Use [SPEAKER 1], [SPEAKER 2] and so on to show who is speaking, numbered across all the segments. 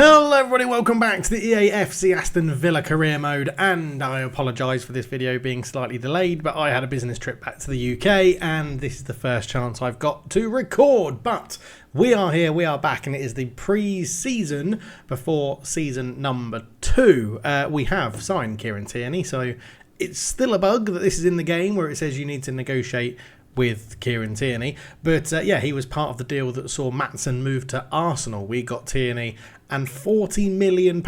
[SPEAKER 1] Hello everybody, welcome back to the EAFC Aston Villa career mode, and I apologise for this video being slightly delayed, but I had a business trip back to the UK and this is the first chance I've got to record. But we are here, we are back, and it is the pre-season before season number 2. We have signed Kieran Tierney, so it's still a bug that this is in the game where it says you need to negotiate with Kieran Tierney, but yeah, he was part of the deal that saw Maatsen move to Arsenal. We got Tierney and £40 million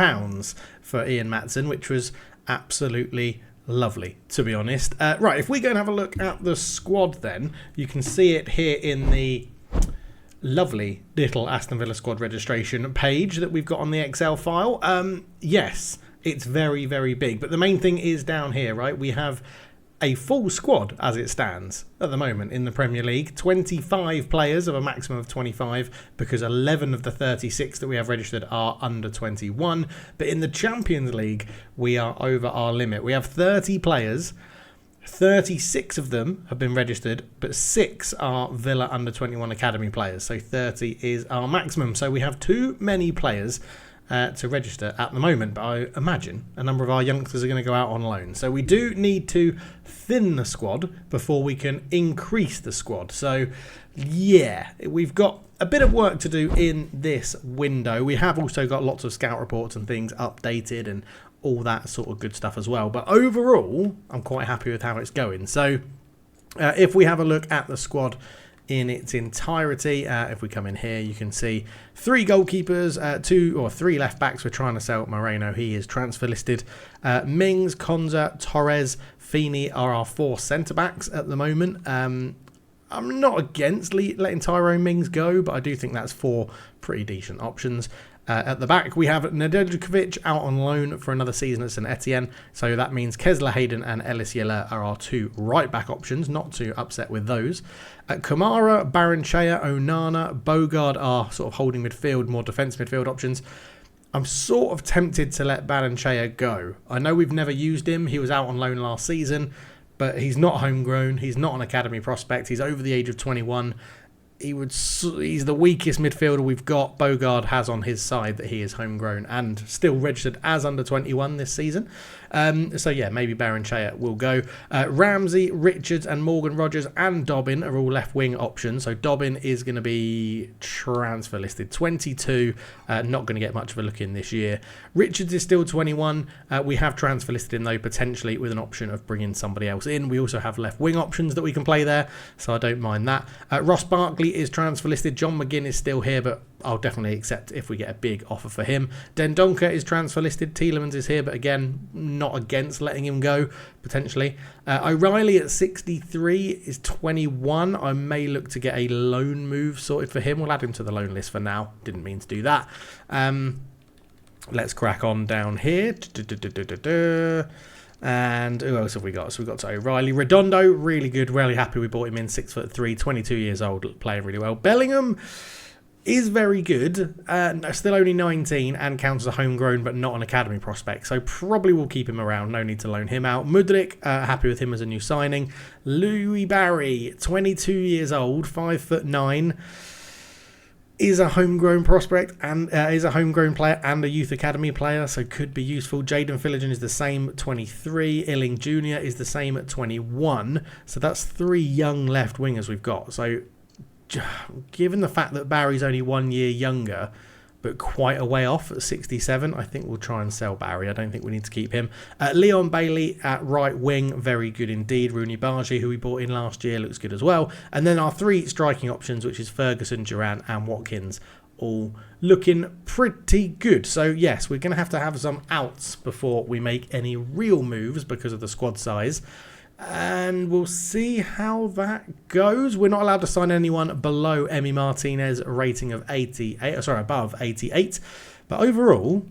[SPEAKER 1] for Ian Maatsen, which was absolutely lovely, to be honest. Right, if we go and have a look at the squad then, you can see it here in the lovely little Aston Villa squad registration page that we've got on the Excel file. Yes, it's very, very big, but the main thing is down here, right? We have a full squad as it stands at the moment in the Premier League. 25 players of a maximum of 25, because 11 of the 36 that we have registered are under 21. But in the Champions League, we are over our limit. We have 30 players. 36 of them have been registered, but 6 are Villa under 21 academy players. So 30 is our maximum. So we have too many players to register at the moment, but I imagine a number of our youngsters are going to go out on loan. So we do need to thin the squad before we can increase the squad. So yeah, we've got a bit of work to do in this window. We have also got lots of scout reports and things updated and all that sort of good stuff as well. But overall, I'm quite happy with how it's going. So if we have a look at the squad in its entirety, if we come in here, you can see 3 goalkeepers, 2 or 3 left backs. We're trying to sell Moreno, he is transfer listed. Mings, Konza, Torres, Feeney are our 4 centre backs at the moment. I'm not against letting Tyrone Mings go, but I do think that's 4 pretty decent options. At the back, we have Nedeljkovic out on loan for another season at St Etienne. So that means Kesler Hayden and Ellis Yeller are our 2 right-back options, not too upset with those. Kamara, Baranchea, Onana, Bogard are sort of holding midfield, more defence midfield options. I'm sort of tempted to let Baranchea go. I know we've never used him. He was out on loan last season, but he's not homegrown. He's not an academy prospect. He's over the age of 21. He's the weakest midfielder we've got. Bogard has on his side that he is homegrown and still registered as under 21 this season. So yeah, maybe Baranchea will go. Ramsey, Richards and Morgan Rogers and Dobbin are all left wing options. So Dobbin is going to be transfer listed. 22, not going to get much of a look in this year. Richards is still 21. We have transfer listed him though, potentially with an option of bringing somebody else in. We also have left wing options that we can play there, so I don't mind that. Ross Barkley is transfer listed. John McGinn is still here, but I'll definitely accept if we get a big offer for him. Dendonka is transfer listed. Tielemans is here, but again, not against letting him go, potentially. O'Reilly at 63 is 21. I may look to get a loan move sorted for him. We'll add him to the loan list for now. Didn't mean to do that. Let's crack on down here. And who else have we got? So we've got to O'Reilly. Redondo, really good. Really happy we bought him in. 6'3", 22 years old, playing really well. Bellingham is very good. Still only 19 and counts as a homegrown but not an academy prospect. So probably will keep him around. No need to loan him out. Mudryk, happy with him as a new signing. Louis Barry, 22 years old, 5'9", is a homegrown prospect and is a homegrown player and a youth academy player, so could be useful. Jaden Philligan is the same, 23. Illing Jr. is the same at 21. So that's 3 young left wingers we've got. So given the fact that Barry's only 1 year younger, but quite a way off at 67, I think we'll try and sell Barry. I don't think we need to keep him. Leon Bailey at right wing, very good indeed. Rooney Bargy, who we bought in last year, looks good as well. And then our 3 striking options, which is Ferguson, Duran and Watkins, all looking pretty good. So yes, we're going to have some outs before we make any real moves because of the squad size. And we'll see how that goes. We're not allowed to sign anyone below Emi Martinez rating of above 88. But overall,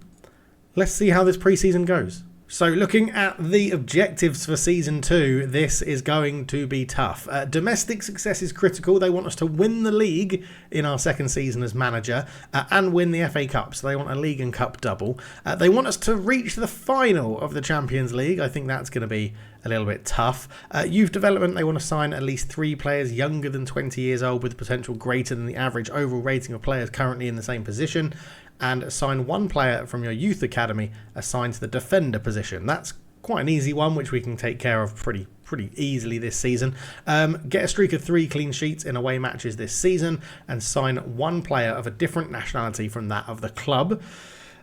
[SPEAKER 1] let's see how this preseason goes. So looking at the objectives for Season 2, this is going to be tough. Domestic success is critical. They want us to win the league in our second season as manager and win the FA Cup. So they want a league and cup double. They want us to reach the final of the Champions League. I think that's going to be a little bit tough. Youth development, they want to sign at least 3 players younger than 20 years old with potential greater than the average overall rating of players currently in the same position. and sign one player from your youth academy assigned to the defender position. That's quite an easy one, which we can take care of pretty easily this season. Get a streak of 3 clean sheets in away matches this season and sign one player of a different nationality from that of the club.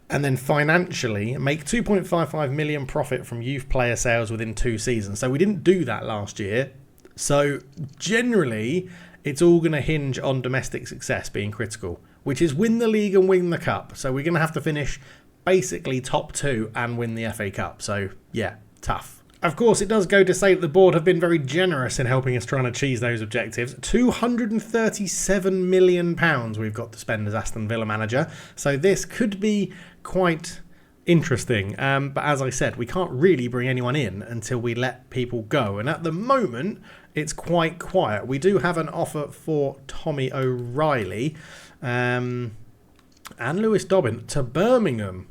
[SPEAKER 1] And then financially, make 2.55 million profit from youth player sales within 2 seasons. So we didn't do that last year. So generally, it's all going to hinge on domestic success being critical, which is win the league and win the cup. So we're going to have to finish basically top 2 and win the FA Cup. So yeah, tough. Of course, it does go to say that the board have been very generous in helping us try and achieve those objectives. £237 million we've got to spend as Aston Villa manager. So this could be quite interesting. But as I said, we can't really bring anyone in until we let people go. And at the moment, it's quite quiet. We do have an offer for Tommy O'Reilly and Lewis Dobbin to Birmingham.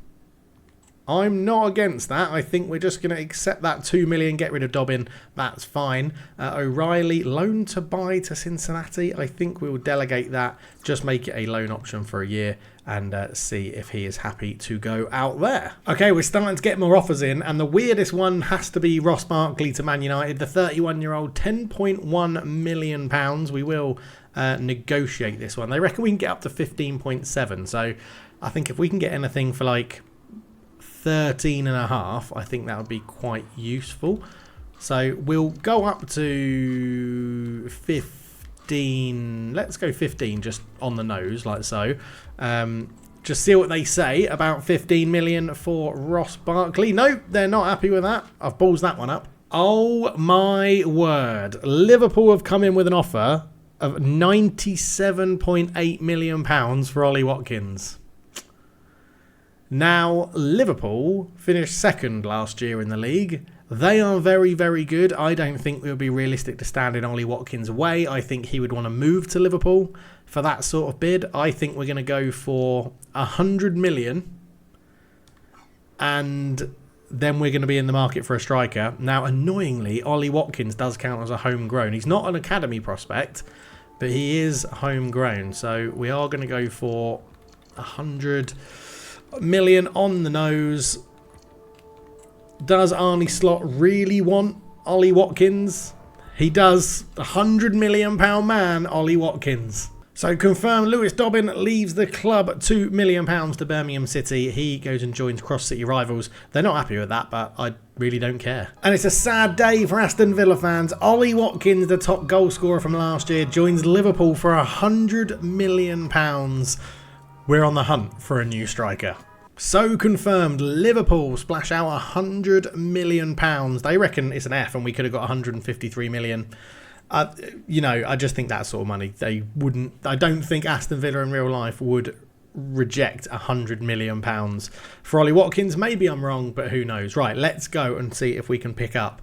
[SPEAKER 1] I'm not against that. I think we're just going to accept that 2 million, get rid of Dobbin. That's fine. O'Reilly, loan to buy to Cincinnati. I think we will delegate that. Just make it a loan option for a year and see if he is happy to go out there. Okay, we're starting to get more offers in, and the weirdest one has to be Ross Barkley to Man United. The 31-year-old, £10.1 million. We will negotiate this one. They reckon we can get up to 15.7. So I think if we can get anything for like 13.5, I think that would be quite useful. So we'll go up to 15. Let's go 15 just on the nose, like so. Just see what they say about 15 million for Ross Barkley. No, they're not happy with that. I've ballsed that one up. Oh my word. Liverpool have come in with an offer of £97.8 million for Ollie Watkins. Now, Liverpool finished second last year in the league. They are very, very good. I don't think it would be realistic to stand in Ollie Watkins' way. I think he would want to move to Liverpool for that sort of bid. I think we're going to go for 100 million. And then we're going to be in the market for a striker. Now, annoyingly, Ollie Watkins does count as a homegrown. He's not an academy prospect, but he is homegrown. So we are going to go for 100 million on the nose. Does Arne Slot really want Ollie Watkins? He does. £100 million man, Ollie Watkins. So confirmed, Lewis Dobbin leaves the club, £2 million to Birmingham City. He goes and joins Cross City rivals. They're not happy with that, but I really don't care. And it's a sad day for Aston Villa fans. Ollie Watkins, the top goal scorer from last year, joins Liverpool for £100 million. We're on the hunt for a new striker. So confirmed, Liverpool splash out £100 million. They reckon it's an F and we could have got 153 million. You know, I just think that sort of money, they wouldn't. I don't think Aston Villa in real life would reject £100 million for Ollie Watkins. Maybe I'm wrong, but who knows? Right, let's go and see if we can pick up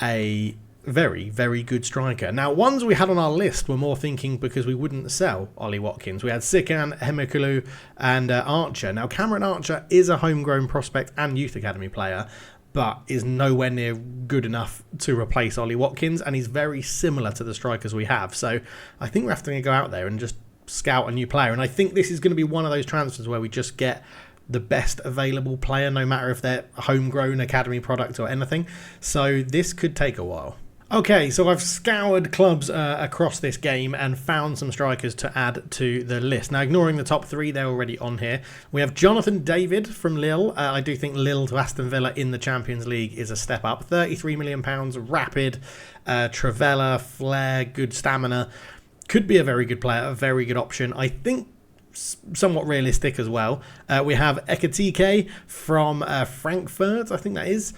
[SPEAKER 1] a very, very good striker. Now, ones we had on our list were more thinking because we wouldn't sell Ollie Watkins. We had Sikan, Hemekulu and Archer. Now, Cameron Archer is a homegrown prospect and youth academy player, but is nowhere near good enough to replace Ollie Watkins, and he's very similar to the strikers we have. So I think we're having to go out there and just scout a new player, and I think this is going to be one of those transfers where we just get the best available player, no matter if they're homegrown, academy product or anything. So this could take a while. Okay, so I've scoured clubs across this game and found some strikers to add to the list. Now, ignoring the top 3, they're already on here. We have Jonathan David from Lille. I do think Lille to Aston Villa in the Champions League is a step up. £33 million, rapid, Trivella, flair, good stamina. Could be a very good player, a very good option. I think somewhat realistic as well. We have Ekatike from Frankfurt, I think that is.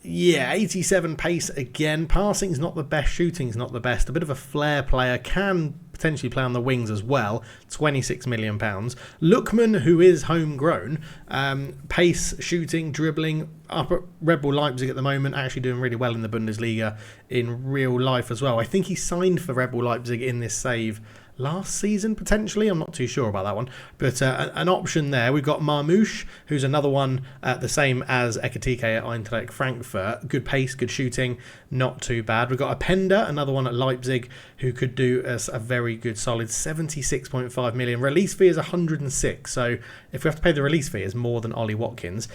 [SPEAKER 1] Yeah, 87 pace again. Passing's not the best, shooting's not the best. A bit of a flair player, can potentially play on the wings as well. £26 million. Lookman, who is homegrown, pace, shooting, dribbling, up at Red Bull Leipzig at the moment, actually doing really well in the Bundesliga in real life as well. I think he signed for Red Bull Leipzig in this save last season, potentially. I'm not too sure about that one. But an option there. We've got Marmouche, who's another one the same as Ekatike at Eintracht Frankfurt. Good pace, good shooting, not too bad. We've got Openda, another one at Leipzig, who could do us a very good solid 76.5 million. Release fee is 106, so if we have to pay the release fee, it's more than Ollie Watkins.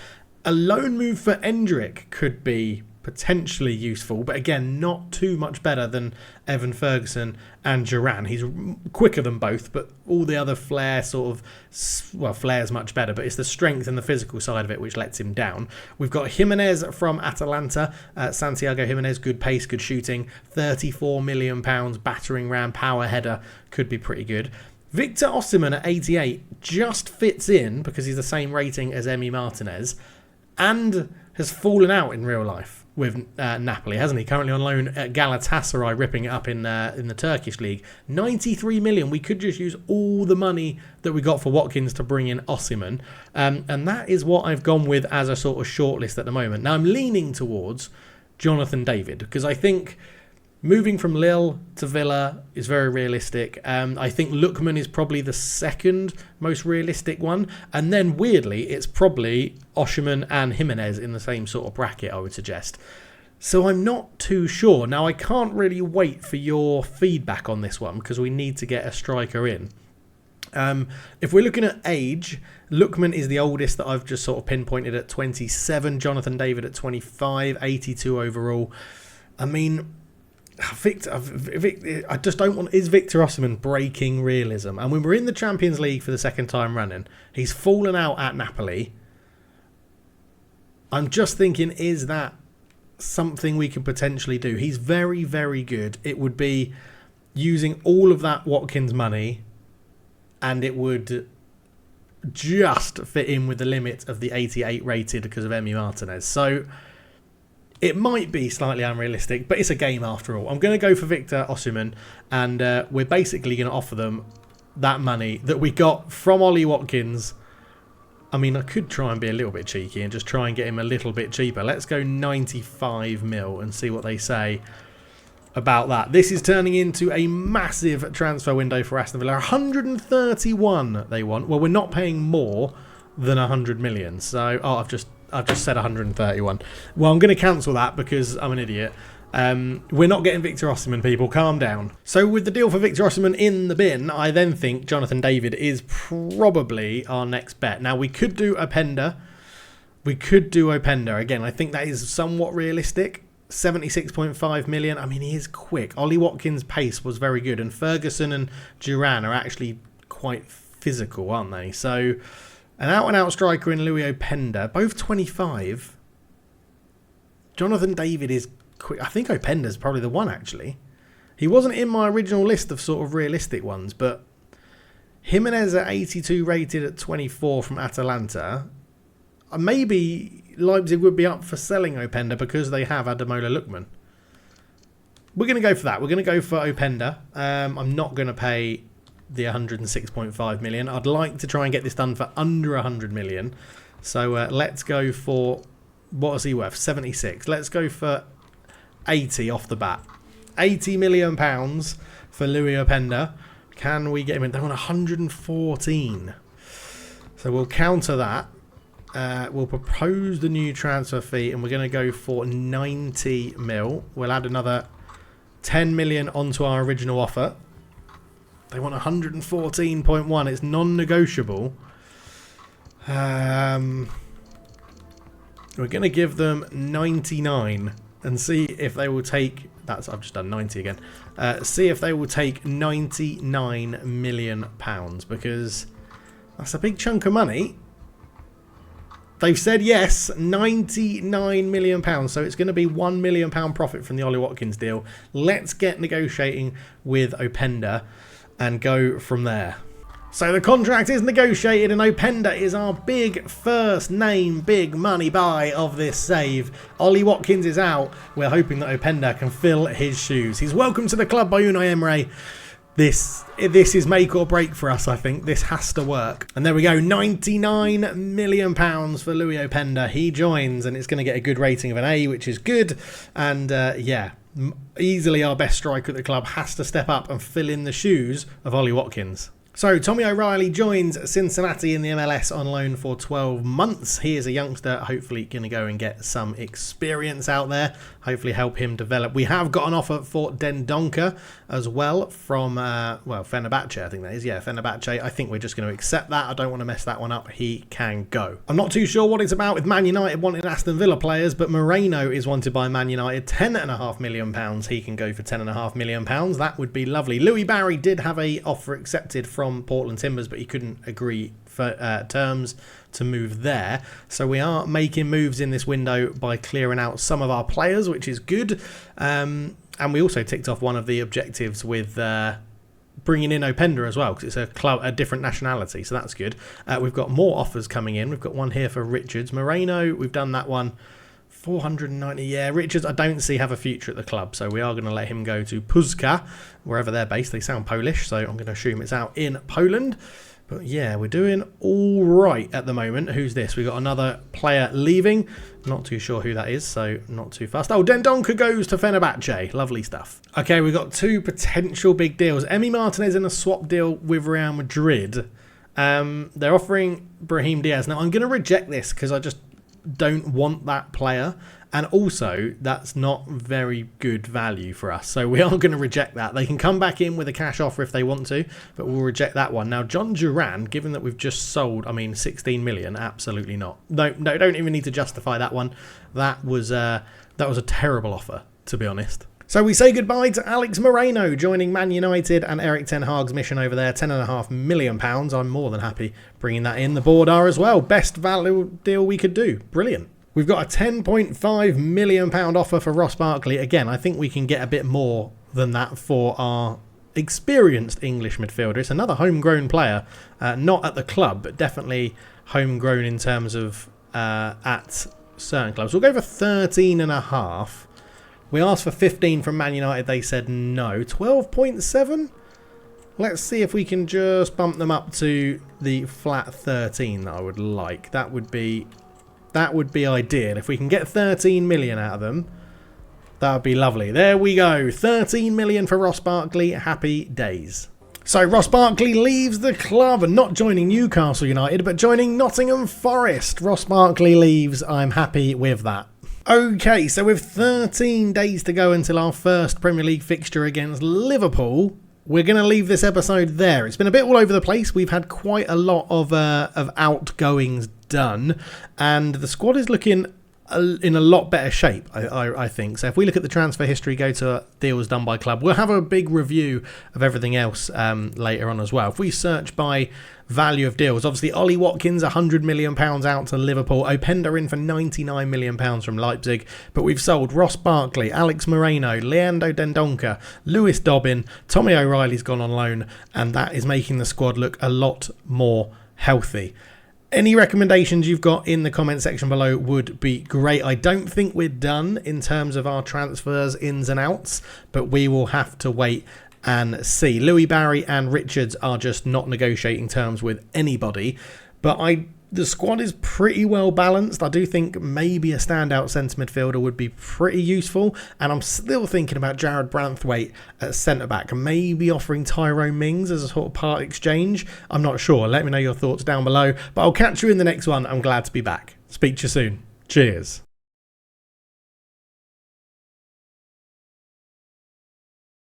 [SPEAKER 1] A loan move for Endrick could be potentially useful, but again, not too much better than Evan Ferguson and Duran. He's quicker than both, but all the other flair Flair's much better, but it's the strength and the physical side of it which lets him down. We've got Jimenez from Atalanta, Santiago Jimenez, good pace, good shooting, £34 million, battering ram, power header, could be pretty good. Victor Osimhen at 88 just fits in because he's the same rating as Emi Martinez and has fallen out in real life with Napoli, hasn't he? Currently on loan at Galatasaray, ripping it up in the Turkish league. 93 million. We could just use all the money that we got for Watkins to bring in Osimhen. And that is what I've gone with as a sort of shortlist at the moment. Now I'm leaning towards Jonathan David because I think moving from Lille to Villa is very realistic. I think Lookman is probably the second most realistic one. And then, weirdly, it's probably Osimhen and Jimenez in the same sort of bracket, I would suggest. So I'm not too sure. Now, I can't really wait for your feedback on this one because we need to get a striker in. If we're looking at age, Lookman is the oldest that I've just sort of pinpointed at 27. Jonathan David at 25, 82 overall. I mean, Victor, I just don't want... Is Victor Osimhen breaking realism? And when we're in the Champions League for the second time running, he's fallen out at Napoli. I'm just thinking, is that something we could potentially do? He's very, very good. It would be using all of that Watkins money, and it would just fit in with the limit of the 88 rated because of Emi Martinez. So it might be slightly unrealistic, but it's a game after all. I'm going to go for Victor Osimhen, and we're basically going to offer them that money that we got from Ollie Watkins. I mean, I could try and be a little bit cheeky and just try and get him a little bit cheaper. Let's go 95 mil and see what they say about that. This is turning into a massive transfer window for Aston Villa. 131 they want. Well, we're not paying more than 100 million. So, I've just said 131. Well, I'm going to cancel that because I'm an idiot. We're not getting Victor Osimhen, people. Calm down. So with the deal for Victor Osimhen in the bin, I then think Jonathan David is probably our next bet. Now, we could do Openda. Again, I think that is somewhat realistic. 76.5 million. I mean, he is quick. Ollie Watkins' pace was very good. And Ferguson and Duran are actually quite physical, aren't they? So an out-and-out striker in Louis Openda, both 25. Jonathan David is quick. I think Openda's probably the one, actually. He wasn't in my original list of sort of realistic ones, but Jimenez at 82 rated at 24 from Atalanta. Maybe Leipzig would be up for selling Openda because they have Ademola Lookman. We're going to go for that. We're going to go for Openda. I'm not going to pay the 106.5 million. I'd like to try and get this done for under 100 million. So let's go for, what is he worth? 76. Let's go for 80 off the bat. 80 million pounds for Louis Openda. Can we get him in? They're on 114. So we'll counter that. We'll propose the new transfer fee and we're going to go for 90 mil. We'll add another 10 million onto our original offer. They want 114.1. It's non-negotiable. We're going to give them 99 and see if they will take... I've just done 90 again. See if they will take 99 million pounds because that's a big chunk of money. They've said yes, 99 million pounds. So it's going to be £1 million profit from the Ollie Watkins deal. Let's get negotiating with Openda and go from there. So the contract is negotiated and Openda is our big first name, big money buy of this save. Ollie Watkins is out. We're hoping that Openda can fill his shoes. He's welcome to the club by Unai Emery. This is make or break for us, I think. This has to work. And there we go, 99 million pounds for Louis Openda. He joins and it's going to get a good rating of an A, which is good. And yeah, easily our best striker at the club, has to step up and fill in the shoes of Ollie Watkins. So Tommy O'Reilly joins Cincinnati in the MLS on loan for 12 months. He is a youngster, hopefully going to go and get some experience out there, hopefully help him develop. We have got an offer for Dendoncker as well from, Fenerbahce, I think that is. Yeah, Fenerbahce. I think we're just going to accept that. I don't want to mess that one up. He can go. I'm not too sure what it's about with Man United wanting Aston Villa players, but Moreno is wanted by Man United. £10.5 million. He can go for £10.5 million. That would be lovely. Louis Barry did have a offer accepted from Portland Timbers, but he couldn't agree for terms to move there. So we are making moves in this window by clearing out some of our players, which is good. And we also ticked off one of the objectives with bringing in Openda as well, because it's a different nationality, so that's good. We've got more offers coming in. We've got one here for Richards. Moreno, we've done that one. 490, yeah. Richards, I don't see have a future at the club, so we are going to let him go to Puszka, wherever they're based. They sound Polish, so I'm going to assume it's out in Poland. But yeah, we're doing all right at the moment. Who's this? We've got another player leaving. Not too sure who that is, so not too fast. Oh, Dendoncker goes to Fenerbahce. Lovely stuff. Okay, we've got two potential big deals. Emi Martinez in a swap deal with Real Madrid. They're offering Brahim Diaz. Now, I'm going to reject this because I just don't want that player, and also that's not very good value for us, so we are going to reject that. They can come back in with a cash offer if they want to, but we'll reject that one. Now John Duran, given that we've just sold 16 million, absolutely not. No, don't even need to justify that one. That was a terrible offer, to be honest. So we say goodbye to Alex Moreno joining Man United and Erik ten Hag's mission over there. £10.5 million. I'm more than happy bringing that in. The board are as well. Best value deal we could do. Brilliant. We've got a £10.5 million offer for Ross Barkley. Again, I think we can get a bit more than that for our experienced English midfielder. It's another homegrown player. Not at the club, but definitely homegrown in terms of at certain clubs. We'll go for 13.5. We asked for 15 from Man United. They said no. 12.7? Let's see if we can just bump them up to the flat 13 that I would like. That would be ideal. If we can get 13 million out of them, that would be lovely. There we go. 13 million for Ross Barkley. Happy days. So Ross Barkley leaves the club, and not joining Newcastle United, but joining Nottingham Forest. Ross Barkley leaves. I'm happy with that. Okay, so with 13 days to go until our first Premier League fixture against Liverpool, we're going to leave this episode there. It's been a bit all over the place. We've had quite a lot of outgoings done, and the squad is looking in a lot better shape, I think. So if we look at the transfer history, go to deals done by club, we'll have a big review of everything else later on as well. If we search by value of deals, obviously Ollie Watkins, £100 million out to Liverpool, Openda in for £99 million from Leipzig, but we've sold Ross Barkley, Alex Moreno, Leandro Dendoncker, Lewis Dobbin, Tommy O'Reilly's gone on loan, and that is making the squad look a lot more healthy. Any recommendations you've got in the comment section below would be great. I don't think we're done in terms of our transfers, ins and outs, but we will have to wait and see. Louis Barry and Richards are just not negotiating terms with anybody, but the squad is pretty well balanced. I do think maybe a standout centre midfielder would be pretty useful, and I'm still thinking about Jared Branthwaite at centre-back, maybe offering Tyrone Mings as a sort of part exchange. I'm not sure. Let me know your thoughts down below, but I'll catch you in the next one. I'm glad to be back. Speak to you soon. Cheers.